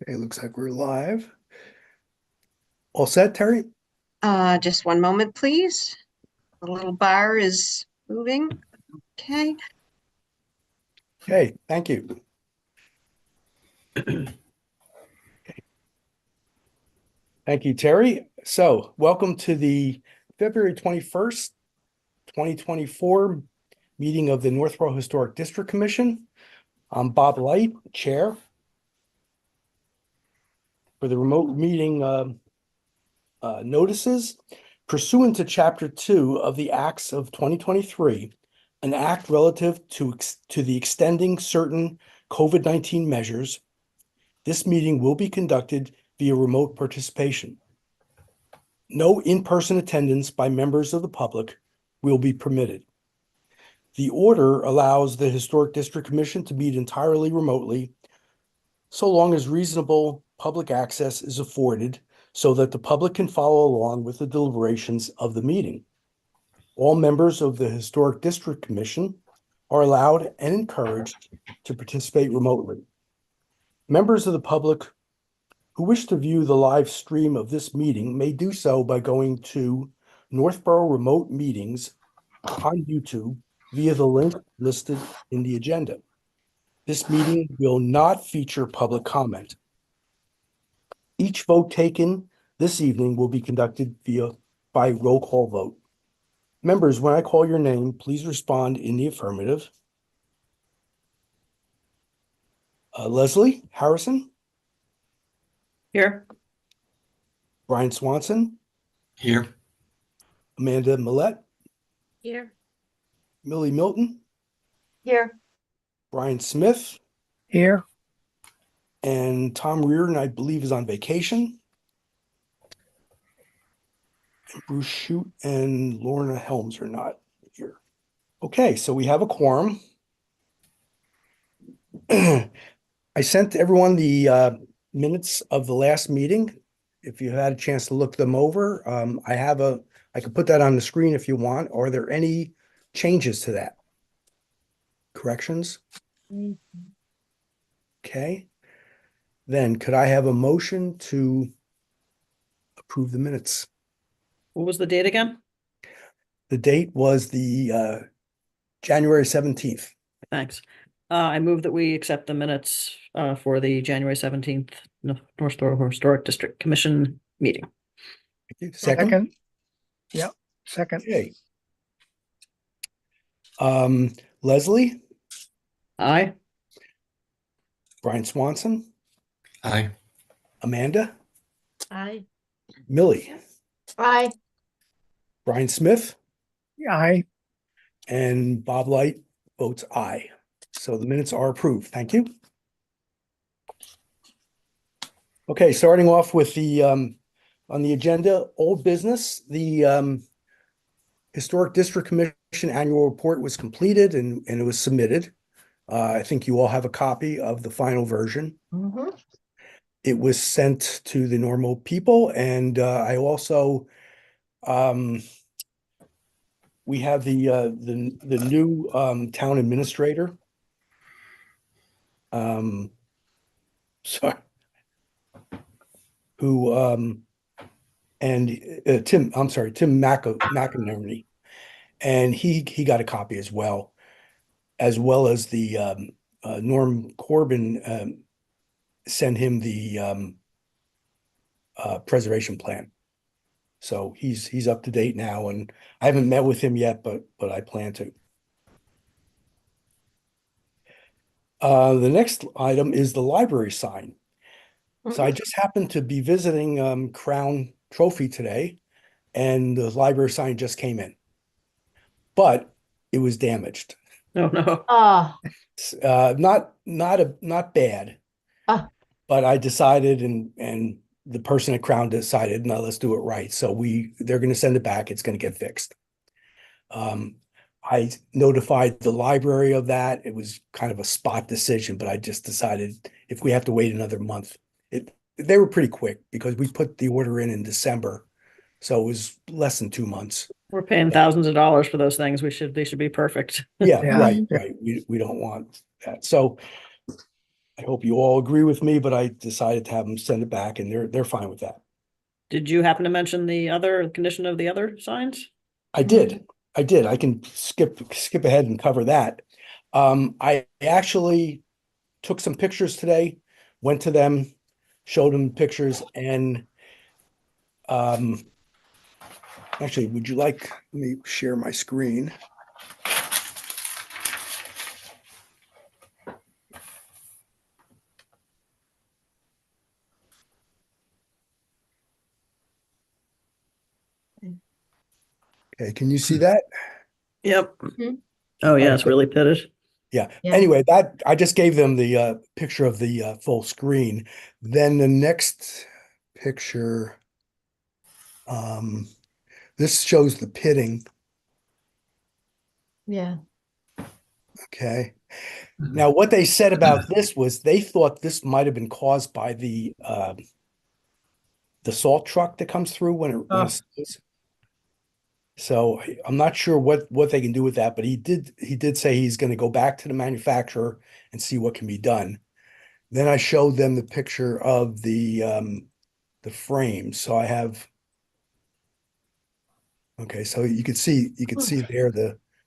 Okay, looks like we're live. All set, Terry? Just one moment, please. The little bar is moving. Okay. Okay, thank you. Thank you, Terry. So, welcome to the February 21st, 2024 meeting of the Northborough Historic District Commission. I'm Bob Light, Chair. For the remote meeting notices, pursuant to Chapter 2 of the Acts of 2023, an act relative to the extending certain COVID-19 measures, this meeting will be conducted via remote participation. No in-person attendance by members of the public will be permitted. The order allows the Historic District Commission to meet entirely remotely, so long as reasonable public access is afforded so that the public can follow along with the deliberations of the meeting. All members of the Historic District Commission are allowed and encouraged to participate remotely. Members of the public who wish to view the live stream of this meeting may do so by going to Northborough Remote Meetings on YouTube via the link listed in the agenda. This meeting will not feature public comment. Each vote taken this evening will be conducted by roll call vote. Members, when I call your name, please respond in the affirmative. Leslie Harrison? Here. Brian Swanson? Here. Amanda Millette? Here. Millie Milton? Here. Brian Smith? Here. And Tom Reardon, I believe, is on vacation. And Bruce Shute and Lorna Helms are not here. Okay, so we have a quorum. I sent everyone the minutes of the last meeting. If you had a chance to look them over, I could put that on the screen if you want. Are there any changes to that? Corrections? Okay. Then could I have a motion to approve the minutes? What was the date again? The date was the January 17th. Thanks. I move that we accept the minutes for the January 17th Northborough Historic District Commission meeting. Thank you. Second? Yep, second. Okay. Leslie? Aye. Brian Swanson? Aye. Amanda? Aye. Millie? Aye. Brian Smith? Aye. And Bob Light votes aye. So the minutes are approved. Thank you. Okay, starting off with the on the agenda, old business, the Historic District Commission annual report was completed and it was submitted. I think you all have a copy of the final version. Mm-hmm. It was sent to the normal people, and I also we have the new town administrator. Sorry, who and Tim McInerney, and he got a copy as well as the Norm Corbin sent him the preservation plan. So he's up to date now, and I haven't met with him yet, but I plan to. The next item is the library sign. So I just happened to be visiting Crown Trophy today, and the library sign just came in, but it was damaged. Oh, no. Not bad, but I decided, and the person at Crown decided, no, let's do it right. So they're going to send it back. It's going to get fixed. I notified the library of that. It was kind of a spot decision, but I just decided if we have to wait another month, they were pretty quick because we put the order in December. So it was less than 2 months. We're paying thousands of dollars for those things. They should be perfect. Yeah, Yeah. right. We don't want that. So I hope you all agree with me, but I decided to have them send it back and they're fine with that. Did you happen to mention the other condition of the other signs? I did. I did. I can skip ahead and cover that. I actually took some pictures today, went to them, showed them pictures, and actually, would you like me to share my screen? Okay, can you see that? Yep. Mhm. Oh, yeah, Alright. it's really pitted. Yeah. Yeah. Anyway, that I just gave them the picture of the full screen. Then the next picture, this shows the pitting. Yeah. Okay. Now, what they said about this was they thought this might have been caused by the salt truck that comes through when it Oh. snows. So I'm not sure what they can do with that, but he did say he's going to go back to the manufacturer and see what can be done. Then I showed them the picture of the frame. So I have, okay, so you could see there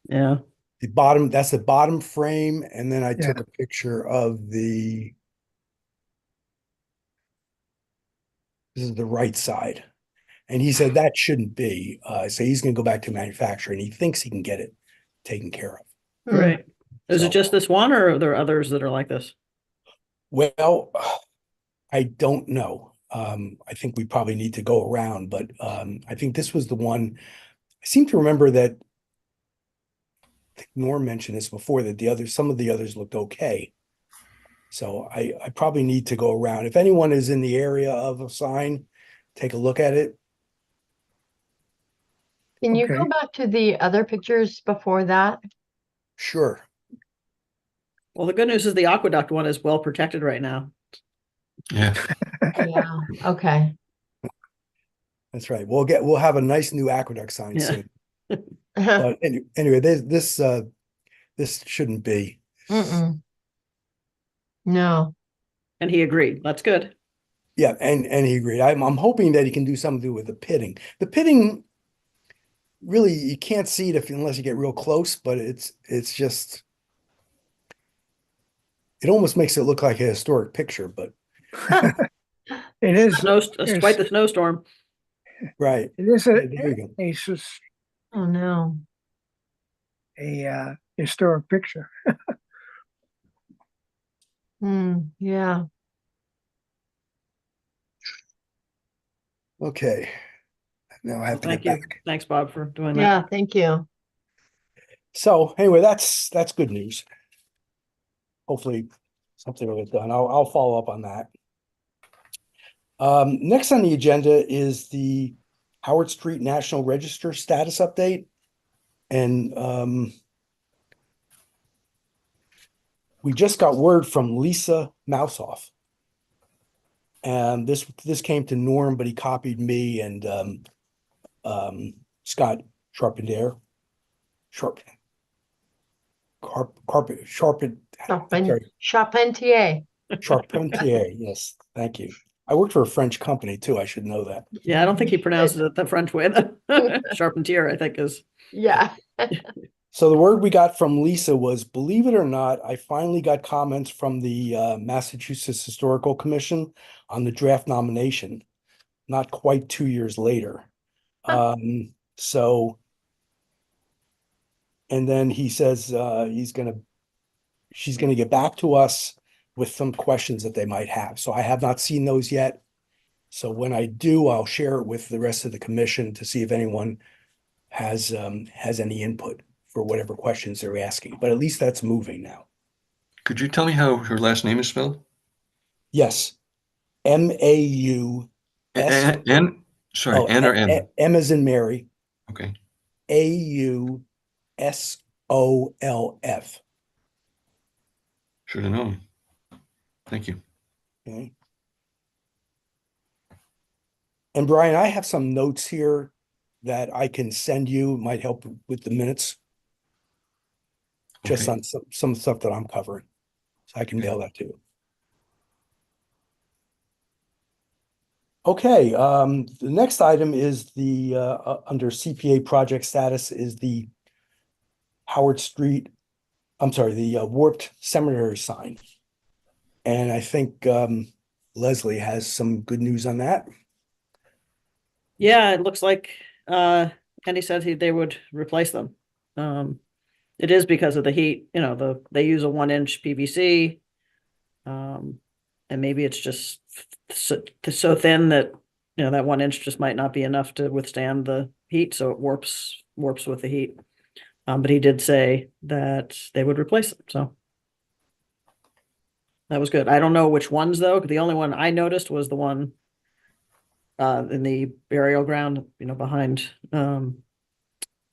Yeah. the bottom, that's the bottom frame, and then I Yeah. took a picture of this is the right side. And he said that shouldn't be. So he's going to go back to manufacturer and he thinks he can get it taken care of. Great. Is So- it just this one or are there others that are like this? Well, I don't know. I think we probably need to go around, but I think this was the one. I seem to remember that I think Norm mentioned this before that some of the others looked okay. So I probably need to go around. If anyone is in the area of a sign, take a look at it. Can you Okay. go back to the other pictures before that? Sure. Well, the good news is the aqueduct one is well protected right now. Yeah. Yeah. Okay. That's right. We'll have a nice new aqueduct sign Yeah. soon. But anyway, this shouldn't be. Mm-mm. No. And he agreed. That's good. Yeah, and he agreed. I'm hoping that he can do something with the pitting. The pitting, really, you can't see it unless you get real close, but it's just it almost makes it look like a historic picture, but It is, It's quite the snowstorm. right. it is Yeah, there you go. Oh, no. a historic picture. Yeah. Okay. Now I have to Thank get you. back. Thanks, Bob, for doing that. Yeah. Thank you. So anyway, that's good news. Hopefully something will get done. I'll follow up on that. Next on the agenda is the Howard Street National Register status update. And we just got word from Lisa Mouseoff. And this came to Norm, but he copied me and Scott Charpentier. Charpentier. Charpentier, yes, thank you. I worked for a French company too, I should know that. Yeah, I don't think he You pronounces should. it the French way. Charpentier, I think, is. Yeah. So the word we got from Lisa was, believe it or not, I finally got comments from the Massachusetts Historical Commission on the draft nomination, not quite 2 years later. So, and then he says she's gonna get back to us with some questions that they might have. So I have not seen those yet. So when I do, I'll share it with the rest of the commission to see if anyone has any input for whatever questions they're asking. But at least that's moving now. Could you tell me how her last name is spelled? Yes. M-A-U-S. N? Sorry, Oh, N or M? M as in Mary. Okay. A-U-S-O-L-F. Should have known. Thank you. Okay. And Brian, I have some notes here that I can send you, might help with the minutes. Just Okay. on some stuff that I'm covering. So I can mail that to you. Okay, the next item is the, under CPA project status is the Howard Street, I'm sorry, the Warped Cemetery sign. And I think Leslie has some good news on that. Yeah, it looks like Andy said they would replace them. It is because of the heat, they use a 1-inch PVC. And maybe it's just so thin that that 1 inch just might not be enough to withstand the heat, so it warps with the heat. But he did say that they would replace them, so that was good. I don't know which ones though. The only one I noticed was the one in the burial ground, behind the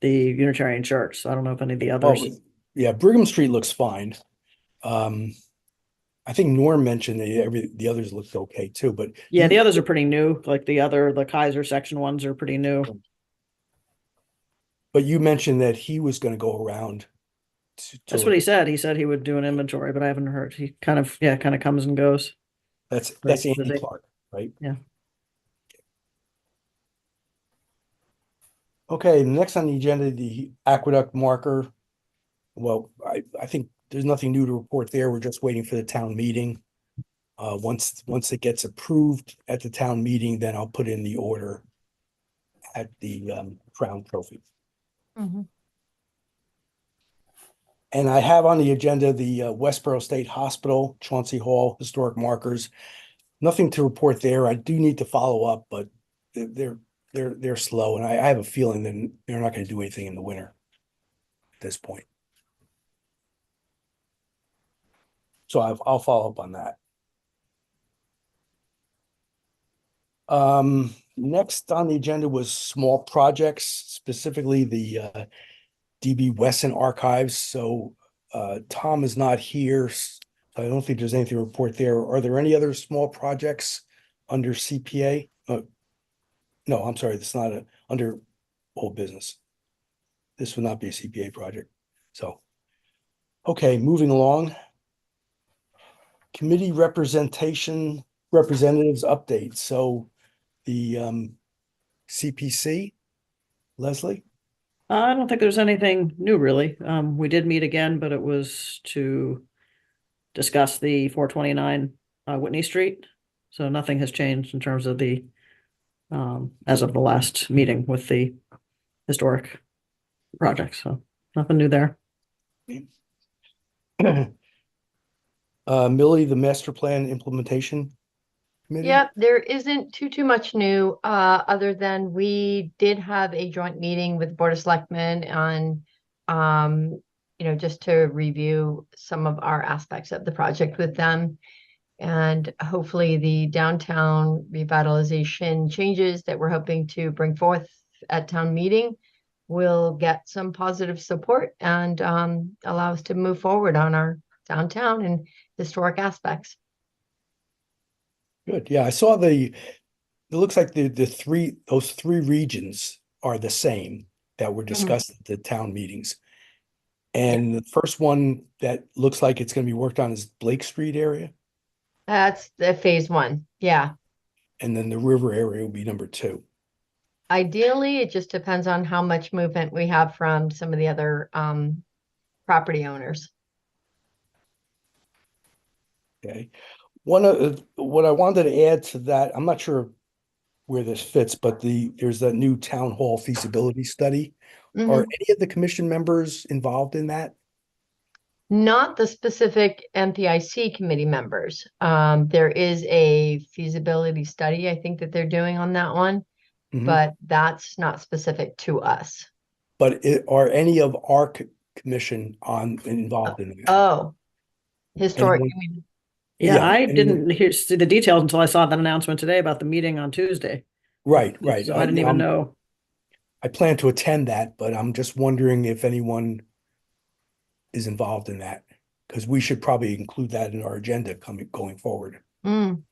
Unitarian Church. So I don't know if any of the others. Oh, yeah, Brigham Street looks fine. I think Norm mentioned that the others looked okay too, but Yeah, the others are pretty new. Like the Kaiser section ones are pretty new. but you mentioned that he was going to go around. That's what he said. He said he would do an inventory, but I haven't heard. He kind of comes and goes. That's Right, Andy busy. Clark, right? Yeah. Okay, next on the agenda, the aqueduct marker. Well, I think there's nothing new to report there. We're just waiting for the town meeting. Once it gets approved at the town meeting, then I'll put in the order at the Crown Trophy. Mhm. And I have on the agenda the Westboro State Hospital, Chauncey Hall historic markers. Nothing to report there. I do need to follow up, but they're slow, and I have a feeling that they're not going to do anything in the winter at this point. So I'll follow up on that. Next on the agenda was small projects, specifically the DB Wesson archives. So Tom is not here. So I don't think there's anything to report there. Are there any other small projects under CPA? No, I'm sorry, that's not under old business. This would not be a CPA project. So, okay, moving along. Committee representatives update. So the CPC, Leslie? I don't think there's anything new really. We did meet again, but it was to discuss the 429 Whitney Street. So nothing has changed in terms of the as of the last meeting with the historic project. So nothing new there. Millie, the master plan implementation committee? Yep, there isn't too much new, other than we did have a joint meeting with the Board of Selectmen on, just to review some of our aspects of the project with them. And hopefully the downtown revitalization changes that we're hoping to bring forth at town meeting will get some positive support and allow us to move forward on our downtown and historic aspects. Good. Yeah, I saw it looks like those three regions are the same that were discussed at the town meetings. And the first one that looks like it's going to be worked on is Blake Street area. That's the phase one. Yeah. And then the river area will be number 2. Ideally, it just depends on how much movement we have from some of the other property owners. Okay. One of what I wanted to add to that, I'm not sure where this fits, but there's that new town hall feasibility study. Are Mhm. any of the commission members involved in that? Not the specific MPIC committee members. There is a feasibility study, I think, that they're doing on that one, Mhm. but that's not specific to us. But are any of our commission involved in that? Oh, historic. Anyone? You mean- Yeah, Yeah, I anyone- didn't see the details until I saw that announcement today about the meeting on Tuesday. Right. So I didn't even know. I plan to attend that, but I'm just wondering if anyone is involved in that, because we should probably include that in our agenda going forward. Mm.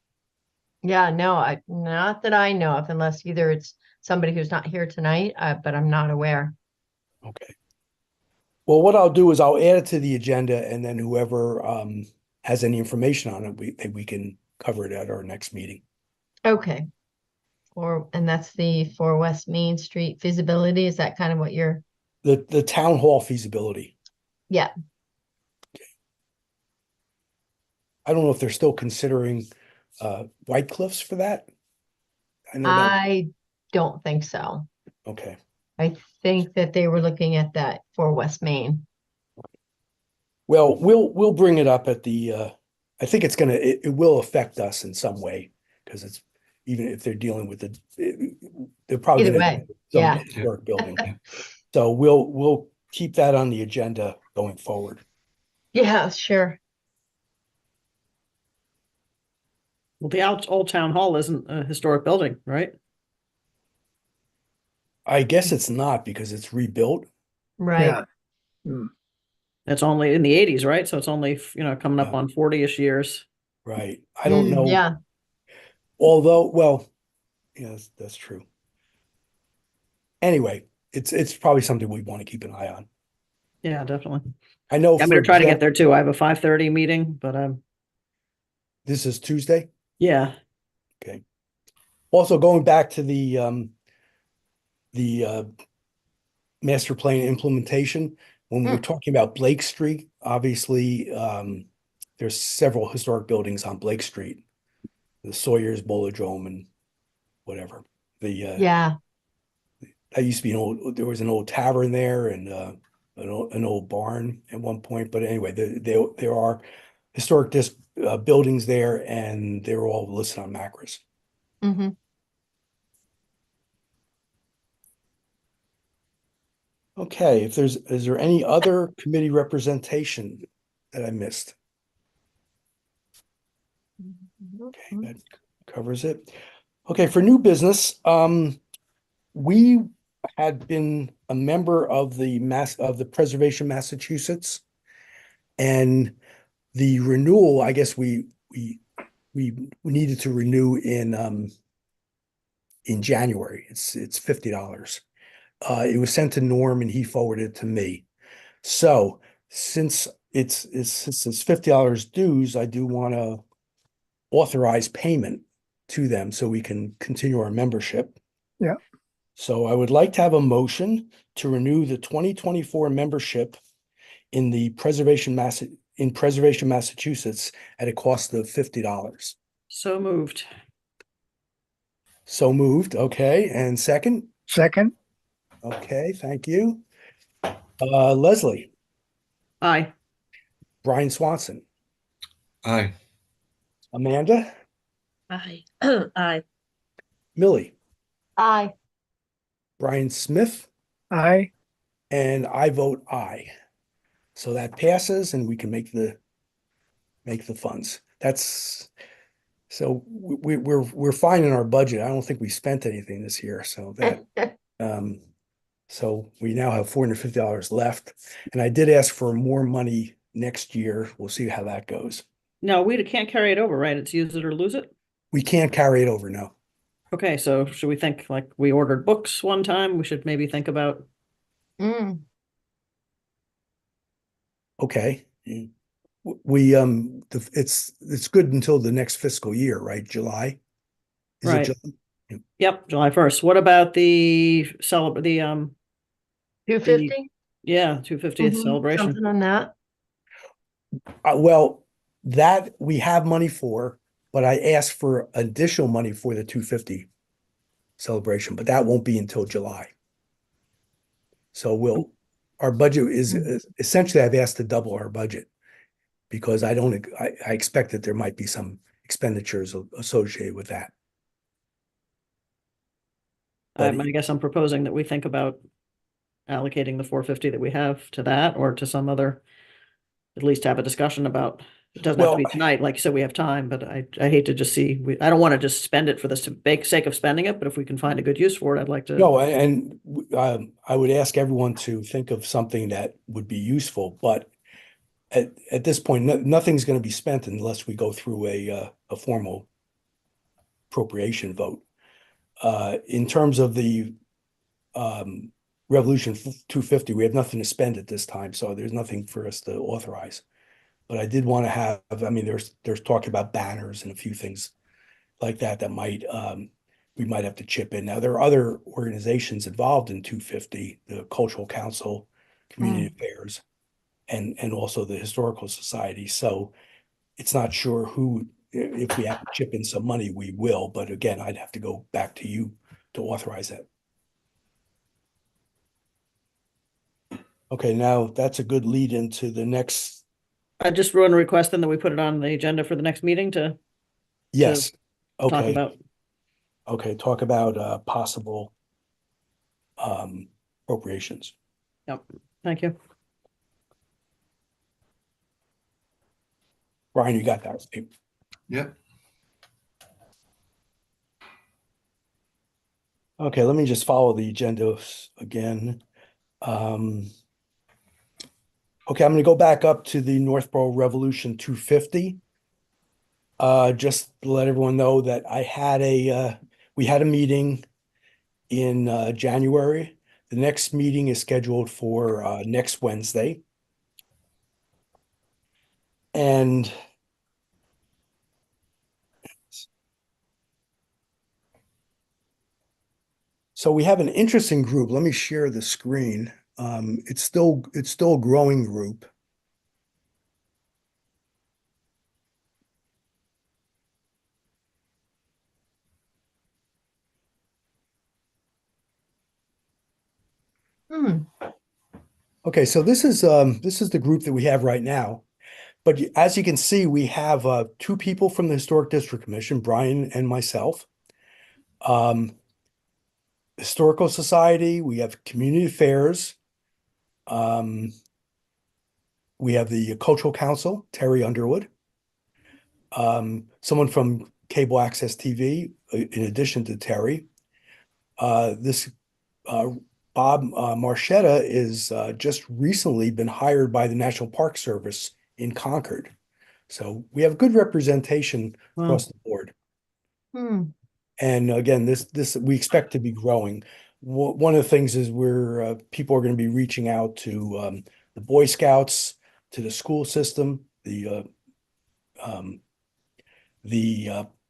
Yeah, no, not that I know of, unless either it's somebody who's not here tonight, but I'm not aware. Okay. Well, what I'll do is I'll add it to the agenda, and then whoever has any information on it, we can cover it at our next meeting. Okay. and that's the 4 West Main Street feasibility. Is that kind of what you're, The town hall feasibility. yeah, I don't know if they're still considering White Cliffs for that. I know that, I don't think so. okay. I think that they were looking at that for West Main. Well, we'll bring it up at the I think it will affect us in some way, because it's, even if they're dealing with they're probably Either gonna way, some yeah. historic building. So we'll keep that on the agenda going forward. Yeah, sure. Well, the old town hall isn't a historic building, right? I guess it's not, because it's rebuilt. Right. Yeah. Mm. It's only in the 80s, right? So it's only, coming up Yeah. on 40-ish years. Right. I don't know. Yeah. Although, well, yes, that's true. Anyway, it's probably something we want to keep an eye on. Yeah, definitely. I know I'm for gonna try to get example, there too. I have a 5:30 meeting, but this is Tuesday. yeah. Okay. Also, going back to the master plan implementation, when we're talking about Blake Street, obviously, there's several historic buildings on Blake Street, the Sawyer's Bolodrome and whatever. Yeah. That used to be there was an old tavern there and an old barn at one point. But anyway, there are historic buildings there, and they're all listed on Macris. Hmm. Okay, is there any other committee representation that I missed? Okay, that covers it. Okay, for new business, we had been a member of the Preservation Massachusetts, and the renewal, I guess we needed to renew in January. It's $50. It was sent to Norm and he forwarded it to me. So since it's $50 dues, I do want to authorize payment to them so we can continue our membership. Yeah. So I would like to have a motion to renew the 2024 membership in the Preservation Massachusetts at a cost of $50. So moved. So moved. Okay. And second? Second, Okay. Thank you. Leslie, Aye. Brian Swanson, Aye. Amanda, Aye. Aye. Millie, Aye. Brian Smith, aye. and I vote aye. So that passes and we can make the funds. So we're fine in our budget. I don't think we spent anything this year. So so we now have $450 left. And I did ask for more money next year. We'll see how that goes. No, we can't carry it over, right? It's use it or lose it. We can't carry it over now. Okay, so should we think like we ordered books one time? We should maybe think about, Mm. Okay. We it's good until the next fiscal year, right? July? Is it Right. July? Yep, July 1st. What about the 250? 250th Mhm, celebration? something on that. Well, that we have money for, but I asked for additional money for the 250 celebration, but that won't be until July. So our budget is essentially, I've asked to double our budget because I expect that there might be some expenditures associated with that. But I guess I'm proposing that we think about allocating the 450 that we have to that or to some other, at least have a discussion about, it doesn't have to be Well- tonight, like you said, we have time, but I hate to just see, I don't want to just spend it for the sake of spending it, but if we can find a good use for it, I'd like to. No, and I would ask everyone to think of something that would be useful, but at this point, nothing's going to be spent unless we go through a formal appropriation vote. In terms of the Revolution 250, we have nothing to spend at this time, so there's nothing for us to authorize. But I did want to have, I mean, there's talk about banners and a few things like that might we might have to chip in. Now, there are other organizations involved in 250, the Cultural Council, Community Affairs, and also the Historical Society. So it's not sure who, if we have to chip in some money, we will. But again, I'd have to go back to you to authorize that. Okay, now that's a good lead into the next. I just wrote a request then that we put it on the agenda for the next meeting to Yes. talk Okay. about. Okay. Talk about possible appropriations. Yep. Thank you. Brian, you got that. Yep. Okay, let me just follow the agenda again. Okay, I'm going to go back up to the Northborough Revolution 250. Just to let everyone know that we had a meeting in January. The next meeting is scheduled for next Wednesday. And so we have an interesting group. Let me share the screen. It's still a growing group. Okay, so this is the group that we have right now. But as you can see, we have two people from the Historic District Commission, Brian and myself. Historical Society, we have Community Affairs. We have the Cultural Council, Terry Underwood. Someone from Cable Access TV, in addition to Terry. This Bob Marchetta is just recently been hired by the National Park Service in Concord. So we have good representation across the board. And again, this we expect to be growing. One of the things is people are going to be reaching out to the Boy Scouts, to the school system, the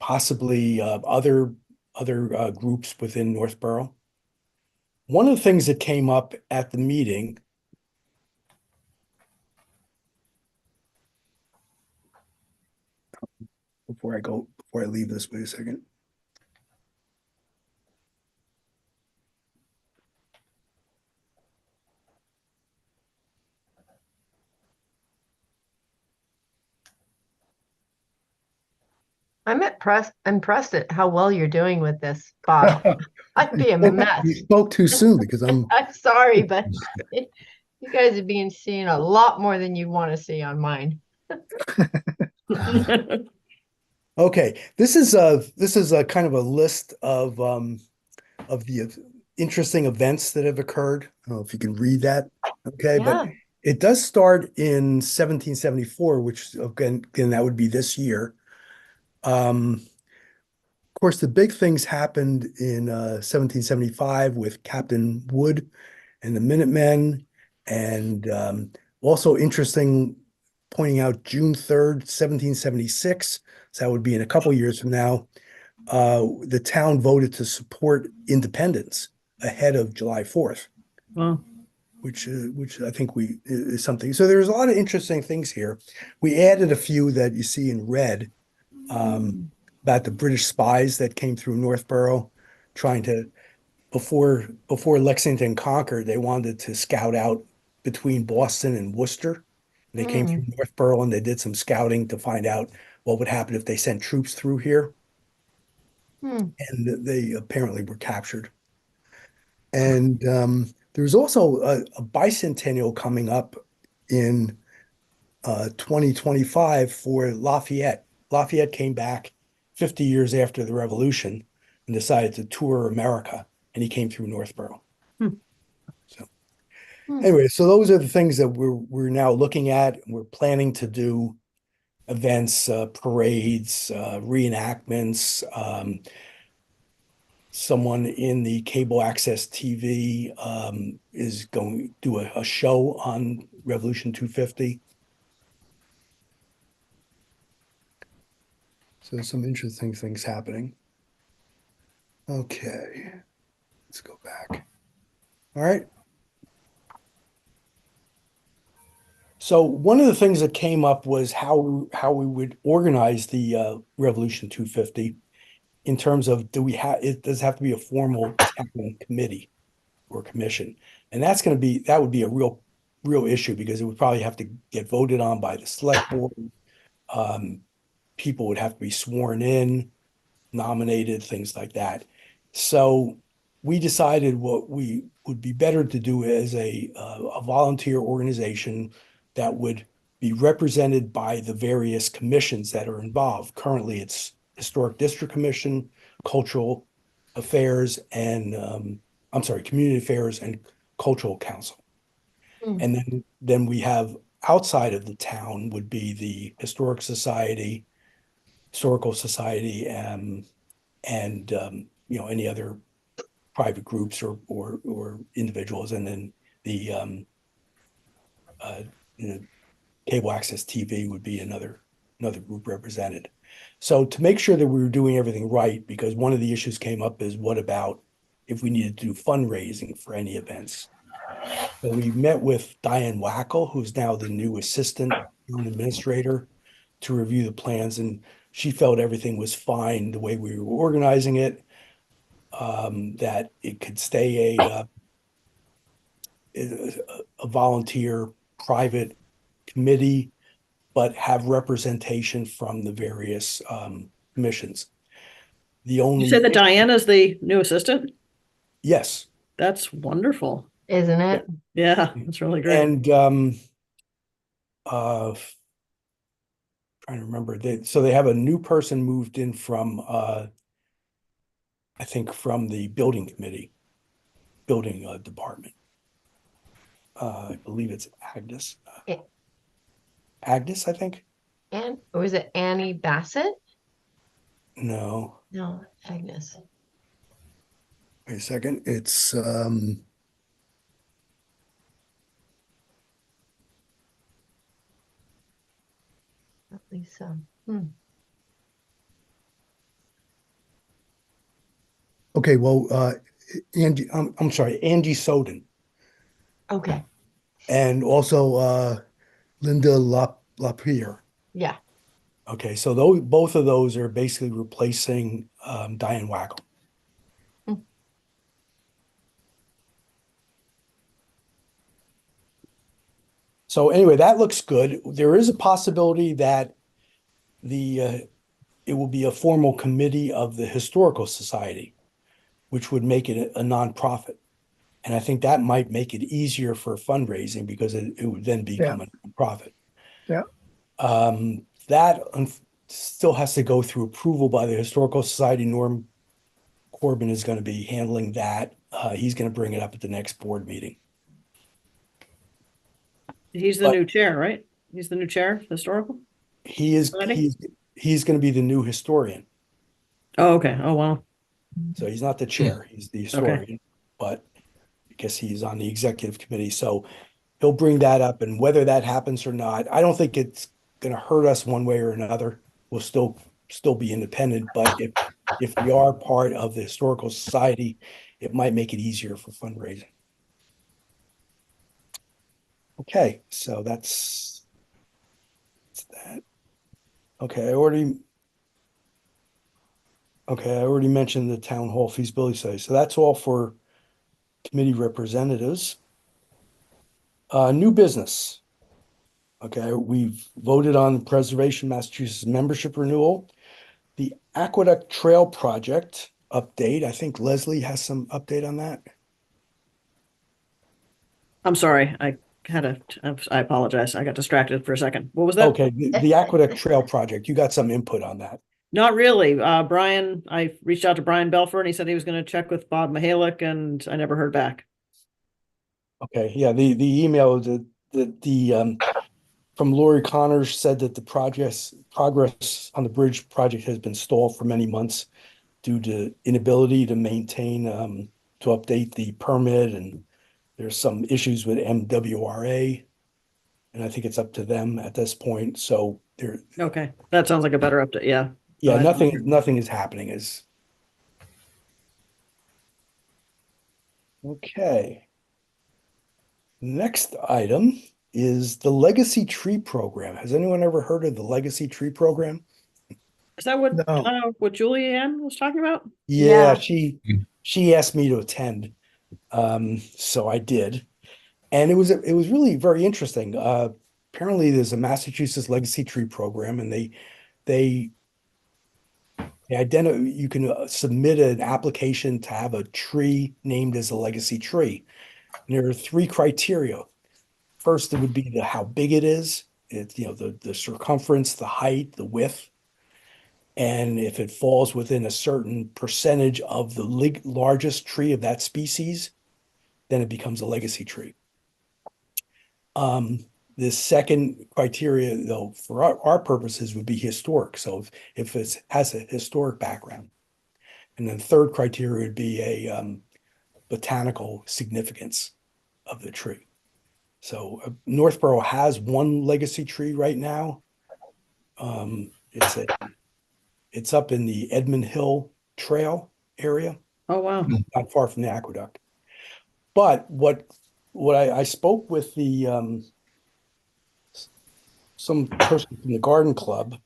possibly other groups within Northborough. One of the things that came up at the meeting. Before I leave this, wait a second. I'm impressed at how well you're doing with this, Bob. I'd be a mess. You spoke too soon because I'm sorry, but you guys are being seen a lot more than you want to see on mine. okay. This is a kind of a list of the interesting events that have occurred. I don't know if you can read that. Okay, but it does start in 1774, which again that would be this year. Of course, the big things happened in 1775 with Captain Wood and the Minutemen, and also interesting pointing out June 3rd, 1776. So that would be in a couple years from now. The town voted to support independence ahead of July 4th. Wow. Which I think is something. So there's a lot of interesting things here. We added a few that you see in red about the British spies that came through Northborough, trying to before Lexington conquered, they wanted to scout out between Boston and Worcester. They came through Northborough and they did some scouting to find out what would happen if they sent troops through here. And they apparently were captured. And there's also a bicentennial coming up in 2025 for Lafayette. Lafayette came back 50 years after the Revolution and decided to tour America, and he came through Northborough. So anyway, so those are the things that we're now looking at. We're planning to do events, parades, reenactments. Someone in the Cable Access TV is going to do a show on Revolution 250. So there's some interesting things happening. Okay, let's go back. All right. So one of the things that came up was how we would organize the Revolution 250 in terms of it does have to be a formal town committee or commission, and that would be a real issue because it would probably have to get voted on by the select board. Um, People would have to be sworn in, nominated, things like that. So we decided what we would be better to do as a volunteer organization that would be represented by the various commissions that are involved. Currently, it's Historic District Commission, Cultural Affairs, and I'm sorry, Community Affairs and Cultural Council. Hmm. And then we have outside of the town would be the Historical Society, and any other private groups or individuals, and then the uh, you know, cable access TV would be another group represented. So to make sure that we were doing everything right, because one of the issues came up is what about if we needed to do fundraising for any events? So we met with Diane Wackel, who's now the new assistant administrator, to review the plans, and she felt everything was fine the way we were organizing it. That it could stay a volunteer private committee, but have representation from the various commissions. The You only said that Diana's the new assistant? yes, That's wonderful. Isn't it? Yeah, that's really great. and uh, trying to remember so they have a new person moved in from I think from the building department. I believe it's Agnes. Yeah. Agnes, I think. And was it Annie Bassett? No, No, Agnes. wait a second. It's Not Lisa. Hmm. okay. Well, Angie, I'm sorry, Angie Soden, Okay. and also Linda Lapierre. Yeah. Okay, so both of those are basically replacing Diane Wackel. Hmm. So anyway, that looks good. There is a possibility that it will be a formal committee of the Historical Society, which would make it a nonprofit. And I think that might make it easier for fundraising because it would then become a nonprofit. Yeah. That still has to go through approval by the Historical Society. Norm Corbin is going to be handling that. He's going to bring it up at the next board meeting. He's the But- new chair, right? He's the new chair of historical? He's going to be the new historian. Oh, okay. Oh, wow. So he's not the chair, he's the historian, but I guess he's on the executive committee. So he'll bring that up, and whether that happens or not, I don't think it's going to hurt us one way or another. We'll still be independent, but if we are part of the Historical Society, it might make it easier for fundraising. Okay, so that's that. Okay, I already mentioned the town hall feasibility study. So that's all for committee representatives. New business. Okay, we've voted on Preservation Massachusetts membership renewal. The Aqueduct Trail Project update. I think Leslie has some update on that. I'm sorry. I apologize. I got distracted for a second. What was that? Okay, the Aqueduct Trail Project. You got some input on that. Not really. Brian, I reached out to Brian Belfort and he said he was going to check with Bob Mahalik and I never heard back. Okay, yeah, the email from Lori Connors said that the progress on the bridge project has been stalled for many months due to inability to maintain to update the permit, and there's some issues with MWRA, and I think it's up to them at this point. So Okay. That sounds like a better update. Yeah. yeah, Go ahead. nothing is happening. Okay. Next item is the Legacy Tree Program. Has anyone ever heard of the Legacy Tree Program? Is that what, No. what Julianne was talking about? Yeah, Yeah. she asked me to attend. So I did. And it was really very interesting. Apparently there's a Massachusetts Legacy Tree Program, and they identify, you can submit an application to have a tree named as a legacy tree. And there are three criteria. First, it would be how big it is. The circumference, the height, the width. And if it falls within a certain percentage of the largest tree of that species, then it becomes a legacy tree. The second criteria, though, for our purposes would be historic. So if it has a historic background. And then third criteria would be a botanical significance of the tree. So Northborough has one legacy tree right now. It's up in the Edmund Hill Trail area, Oh, wow. not far from the aqueduct. But what I spoke with some person from the garden club,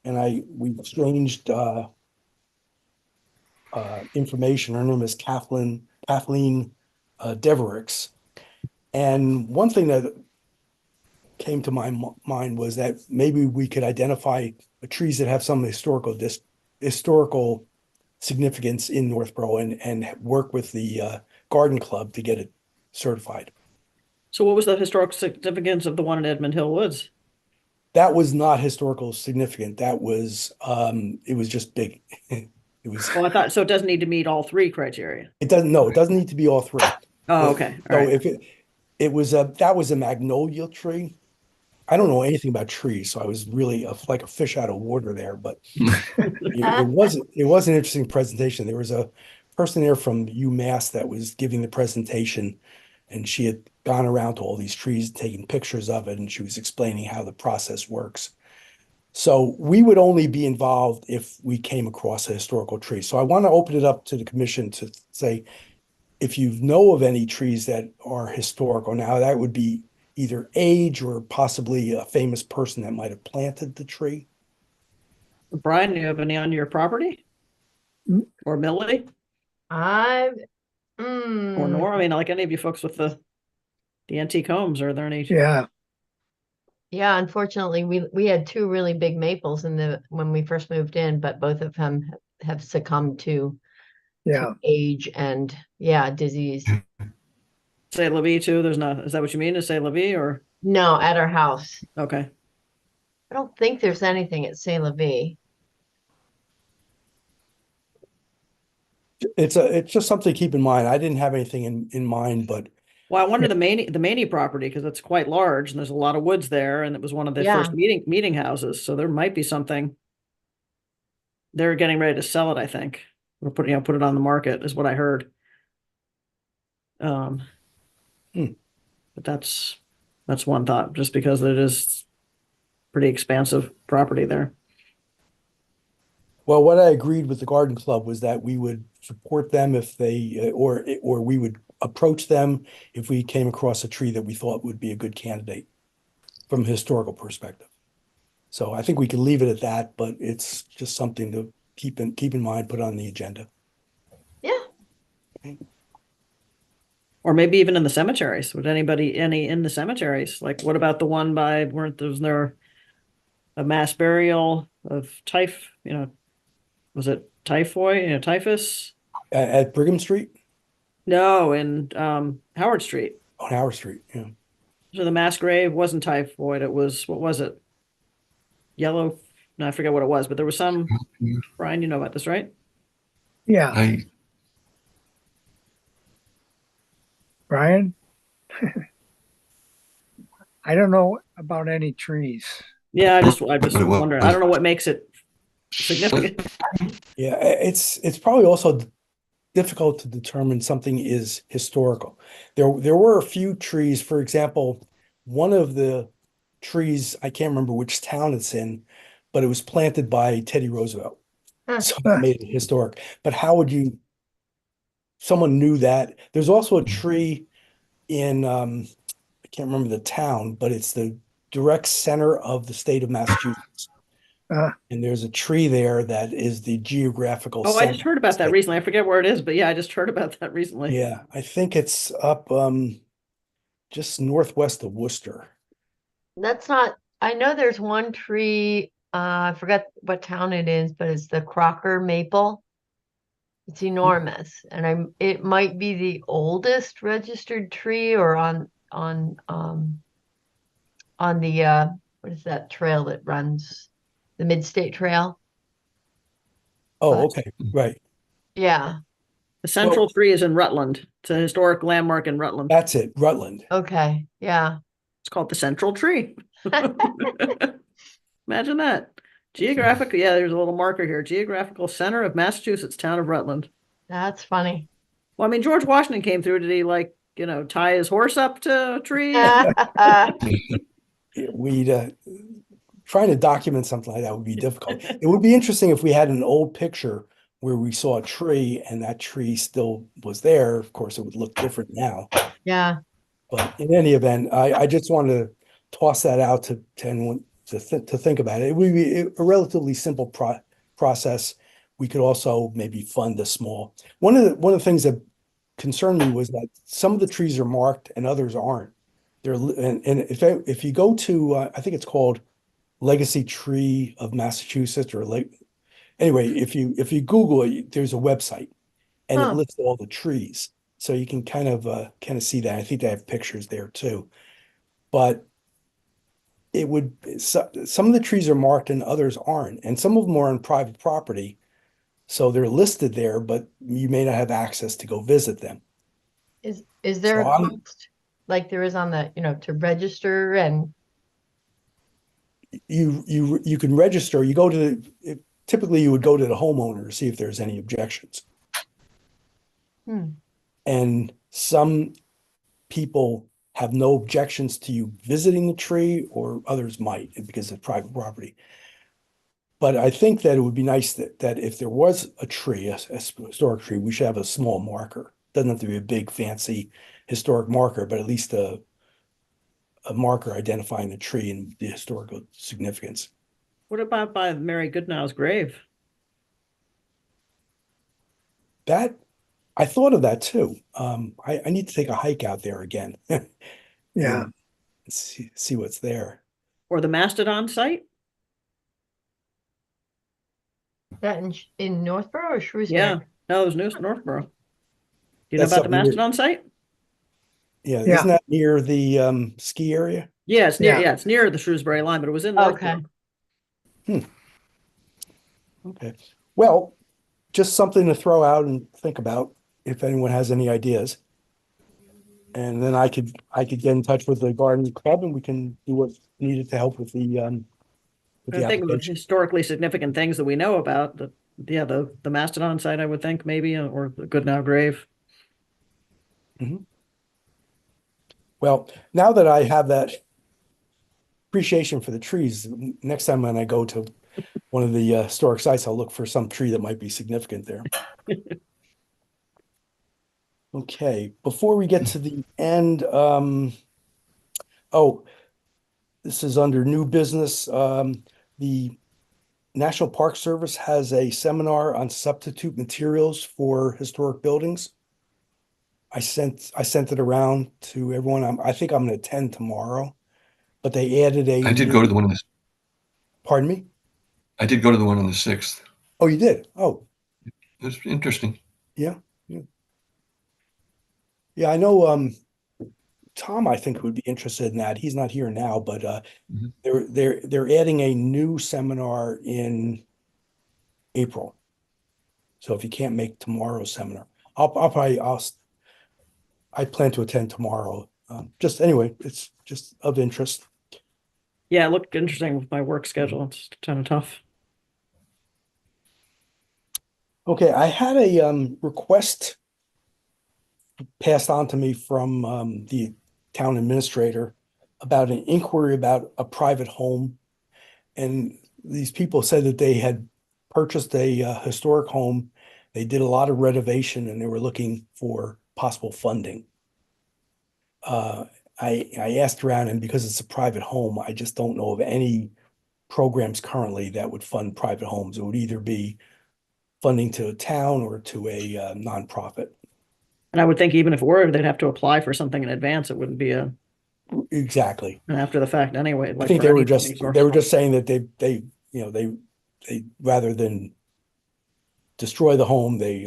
and we exchanged information. Her name is Kathleen Deverix. And one thing that came to my mind was that maybe we could identify trees that have some historical significance in Northborough and work with the garden club to get it certified. So what was the historical significance of the one in Edmund Hill Woods? That was not historical significant. That was it was just big. Well, I thought, so it doesn't need to meet all three criteria. It doesn't need to be all three. Oh, okay. All So right. if that was a magnolia tree. I don't know anything about trees, so I was really like a fish out of water there, but it was an interesting presentation. There was a person there from UMass that was giving the presentation, and she had gone around to all these trees, taking pictures of it, and she was explaining how the process works. So we would only be involved if we came across a historical tree. So I want to open it up to the commission to say, if you know of any trees that are historical, now that would be either age or possibly a famous person that might have planted the tree. Brian, do you have any on your property? Mm. Or Millie? I, Or mm, Nora? I mean, like any of you folks with the antique homes, are there any? Yeah. yeah, unfortunately, we had two really big maples when we first moved in, but both of them have succumbed to Yeah. age and disease. Say La Vie too? There's not, is that what you mean to say La Vie or? No, at our house. Okay. I don't think there's anything at C'est La Vie. It's just something to keep in mind. I didn't have anything in mind, but Well, I wonder the Maney property, because it's quite large and there's a lot of woods there, and it was one of the Yeah. first meeting houses, so there might be something. They're getting ready to sell it, I think. Or put it on the market is what I heard. Hmm. But that's one thought, just because it is pretty expansive property there. well, what I agreed with the garden club was that we would support them if they or we would approach them if we came across a tree that we thought would be a good candidate from a historical perspective. So I think we can leave it at that, but it's just something to keep in mind, put on the agenda. Yeah. Or maybe even in the cemeteries. Would any in the cemeteries? Like, what about the one wasn't there a mass burial of was it typhoid, typhus? At Brigham Street? No, in Howard Street. On Howard Street, yeah. So the mass grave wasn't typhoid. It was, what was it? Yellow. No, I forget what it was, but there was some. Brian, you know about this, right? Yeah. Brian? I don't know about any trees. Yeah, I just Well, wondering. I don't know what makes it significant. Yeah, it's probably also difficult to determine something is historical. There were a few trees, for example, one of the trees, I can't remember which town it's in, but it was planted by Teddy Roosevelt. Huh. So that made it historic. But how would you someone knew that. There's also a tree in, I can't remember the town, but it's the direct center of the state of Massachusetts. Uh, And there's a tree there that is the geographical Oh, I center. just heard about that recently. I forget where it is, but yeah, I just heard about that recently. Yeah, I think it's up just northwest of Worcester. That's not, I know there's one tree, I forgot what town it is, but it's the Crocker maple. It's enormous, and it might be the oldest registered tree or on the what is that trail that runs the Mid-State Trail? Oh, But okay, right. yeah, The central tree is in Rutland. It's a historic landmark in Rutland. That's it, Rutland. okay, yeah. It's called the central tree. Imagine that. Geographic, yeah, there's a little marker here. Geographical center of Massachusetts, town of Rutland. That's funny. Well, I mean, George Washington came through. Did he tie his horse up to a tree? We'd trying to document something like that would be difficult. It would be interesting if we had an old picture where we saw a tree and that tree still was there. Of course, it would look different now. Yeah, But in any event, I just wanted to toss that out to anyone to think about it. It would be a relatively simple process. We could also maybe fund a small. One of the things that concerned me was that some of the trees are marked and others aren't. And if you go to I think it's called Legacy Tree of Massachusetts anyway, if you Google it, there's a website and it Huh. lists all the trees. So you can kind of see that. I think they have pictures there too. But some of the trees are marked and others aren't. And some of them are on private property. So they're listed there, but you may not have access to go visit them. is there So a cost like there is on the, to register and you can register. You go to typically you would go to the homeowner to see if there's any objections. And some people have no objections to you visiting the tree, or others might because it's private property. But I think that it would be nice that if there was a tree, a historic tree, we should have a small marker. Doesn't have to be a big fancy historic marker, but at least a marker identifying the tree and the historical significance. What about by Mary Goodnow's grave? That I thought of that too. I need to take a hike out there again. yeah, and see what's there. Or the Mastodon site? that in Northborough or Shrewsbury? Yeah, no, it was Northborough. Do you know That's about the up near- Mastodon site? Yeah, Yeah. isn't that near the ski area? Yeah, it's near. Yeah. Yeah, it's near the Shrewsbury line, but it was in Okay. Northborough. Okay. Well, just something to throw out and think about if anyone has any ideas. And then I could get in touch with the garden club and we can do what's needed to help with the I think of the application. historically significant things that we know about. The Mastodon site, I would think maybe, or the Goodnow grave. Well, now that I have that appreciation for the trees, next time when I go to one of the historic sites, I'll look for some tree that might be significant there. Okay, before we get to the end, this is under new business. The National Park Service has a seminar on substitute materials for historic buildings. I sent it around to everyone. I think I'm going to attend tomorrow, but they added I did go to the one on the, Pardon me? I did go to the one on the 6th. Oh, you did? Oh, It was interesting. yeah. Yeah, I know Tom, I think, would be interested in that. He's not here now, but Mhm. they're adding a new seminar in April. So if you can't make tomorrow's seminar, I plan to attend tomorrow. Just anyway, it's just of interest. Yeah, it looked interesting with my work schedule. It's kind of tough. Okay, I had a request passed on to me from the town administrator about an inquiry about a private home. And these people said that they had purchased a historic home. They did a lot of renovation and they were looking for possible funding. I asked around, and because it's a private home, I just don't know of any programs currently that would fund private homes. It would either be funding to a town or to a nonprofit. And I would think even if it were, they'd have to apply for something in advance. It wouldn't be Exactly. an after the fact anyway. I like think for they were any just funding source. they were just saying that they rather than destroy the home, they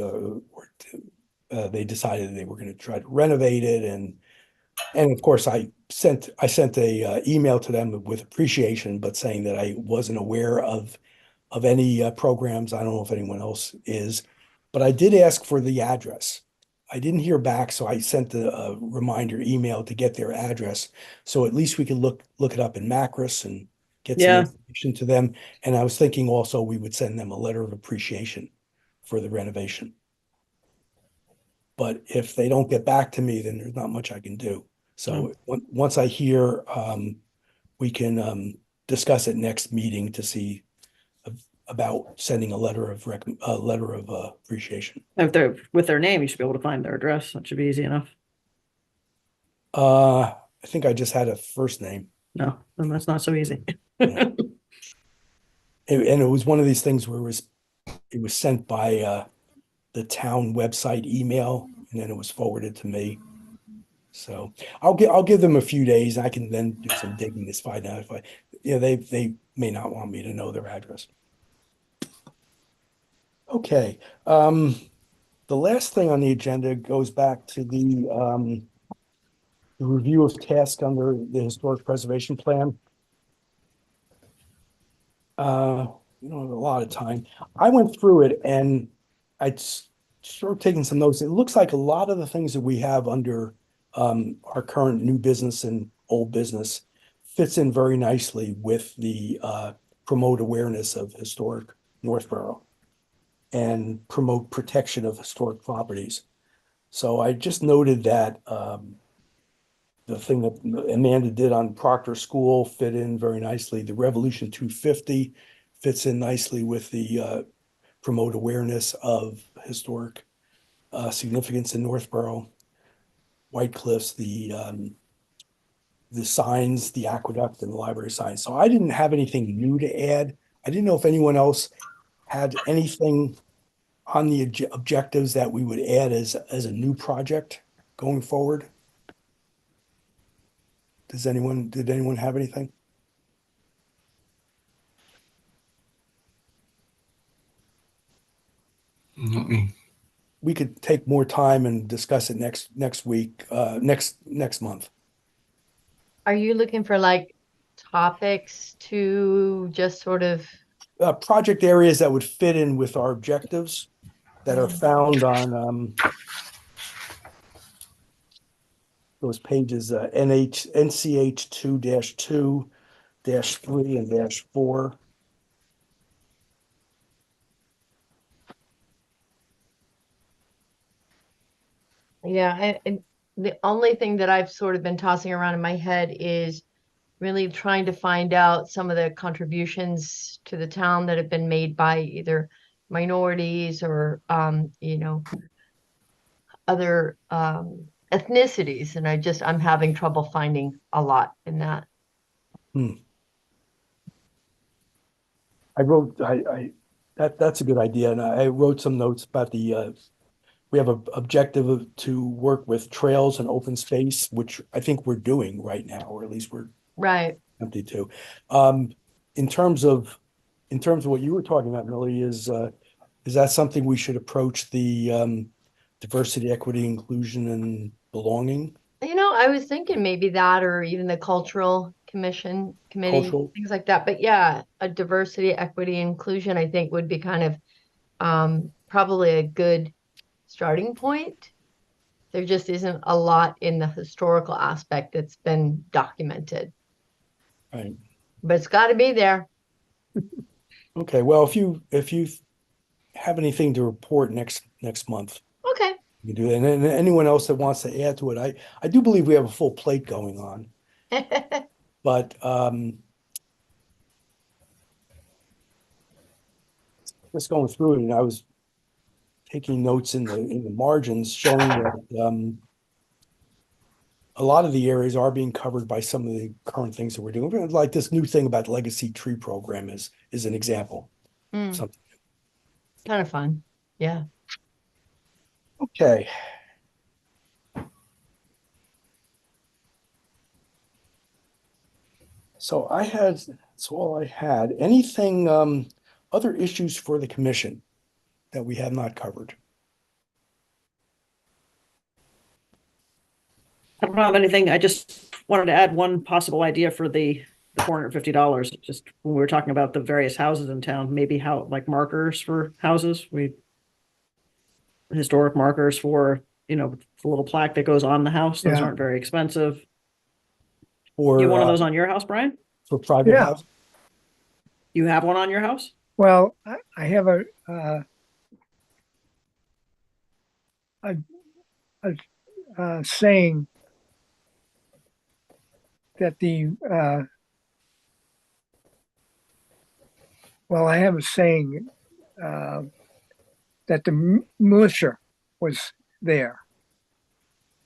decided they were going to try to renovate it, and of course I sent a email to them with appreciation, but saying that I wasn't aware of any programs. I don't know if anyone else is, but I did ask for the address. I didn't hear back, so I sent a reminder email to get their address. So at least we could look it up in Macris and get some Yeah. information to them. And I was thinking also we would send them a letter of appreciation for the renovation. But if they don't get back to me, then there's not much I can do. So once I hear, we can discuss it next meeting to see about sending a letter of appreciation. If they're with their name, you should be able to find their address. That should be easy enough. I think I just had a first name. No, then that's not so easy. Yeah. And it was one of these things where it was sent by the town website email, and then it was forwarded to me. So I'll give them a few days. I can then do some digging to find out if they may not want me to know their address. Okay. The last thing on the agenda goes back to the review of tasks under the historic preservation plan. We don't have a lot of time. I went through it and I'd sort of taken some notes. It looks like a lot of the things that we have under our current new business and old business fits in very nicely with the promote awareness of historic Northborough and promote protection of historic properties. So I just noted that the thing that Amanda did on Proctor School fit in very nicely. The Revolution 250 fits in nicely with the promote awareness of historic significance in Northborough. White Cliffs, the signs, the aqueduct, and the library signs. So I didn't have anything new to add. I didn't know if anyone else had anything on the objectives that we would add as a new project going forward. Did anyone have anything? Not me. We could take more time and discuss it next week, next month. Are you looking for like topics to just sort of, Project areas that would fit in with our objectives that are found on those pages, NCH 2-2, -3, and -4. yeah, and the only thing that I've sort of been tossing around in my head is really trying to find out some of the contributions to the town that have been made by either minorities or other ethnicities, and I'm having trouble finding a lot in that. That's a good idea, and I wrote some notes about we have an objective to work with trails and open space, which I think we're doing right now, or at least we're Right. attempting to. In terms of what you were talking about, Millie, is that something we should approach the diversity, equity, inclusion, and belonging? I was thinking maybe that, or even the cultural committee, Cultural. things like that. But yeah, a diversity, equity, inclusion, I think would be kind of probably a good starting point. There just isn't a lot in the historical aspect that's been documented, Right. but it's got to be there. Okay. Well, if you have anything to report next month, Okay. you can do that. And anyone else that wants to add to it, I do believe we have a full plate going on, but just going through it, and I was taking notes in the margins showing that a lot of the areas are being covered by some of the current things that we're doing. Like this new thing about legacy tree program is an example. Mm, Something. kind of fun. Yeah. Okay. So that's all I had. Anything, other issues for the commission that we have not covered? I don't have anything. I just wanted to add one possible idea for the $450. Just when we were talking about the various houses in town, maybe how like markers for houses, historic markers for, the little plaque that goes on the house. Those Yeah. aren't very expensive. Or You have one of those on your house, Brian? for private Yeah. house? You have one on your house? Well, I have a saying that I have a saying that the militia was there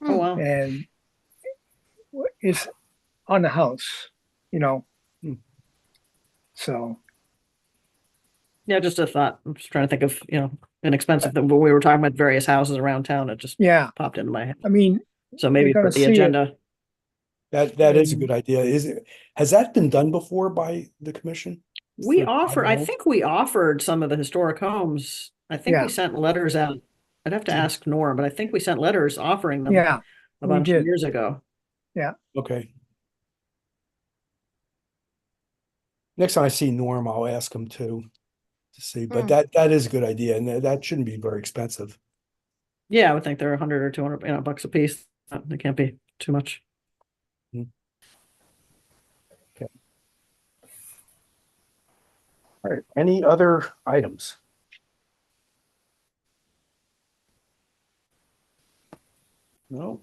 Oh, wow. and it's on the house, Hmm. So, Yeah, just a thought. I'm just trying to think of, inexpensive, when we were talking about various houses around town, it just yeah, popped into my head. I mean, So maybe gonna for the see it. agenda. That is a Mm. good idea. Has that been done before by the commission? I private home? think we offered some of the historic homes. I think we Yeah. sent letters out. I'd have to ask Norm, but I think we sent letters offering them Yeah, a we bunch of did. years ago. Okay. Next time I see Norm, I'll ask him to see, but Hmm. that is a good idea, and that shouldn't be very expensive. Yeah, I would think they're 100 or 200, bucks a piece. It can't be too much. All right, any other items? No?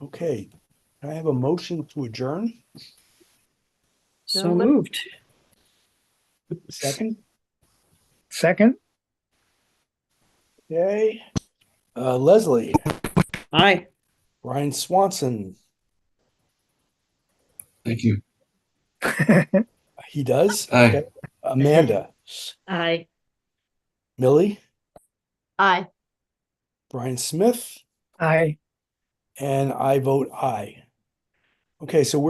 Okay, can I have a motion to adjourn? So So moved. moved. Second? Second, Okay. Leslie, Aye. Brian Swanson, Thank you. he does? Aye. Okay. Amanda, Aye. Millie, Aye. Brian Smith, I and I vote aye. Okay, so we're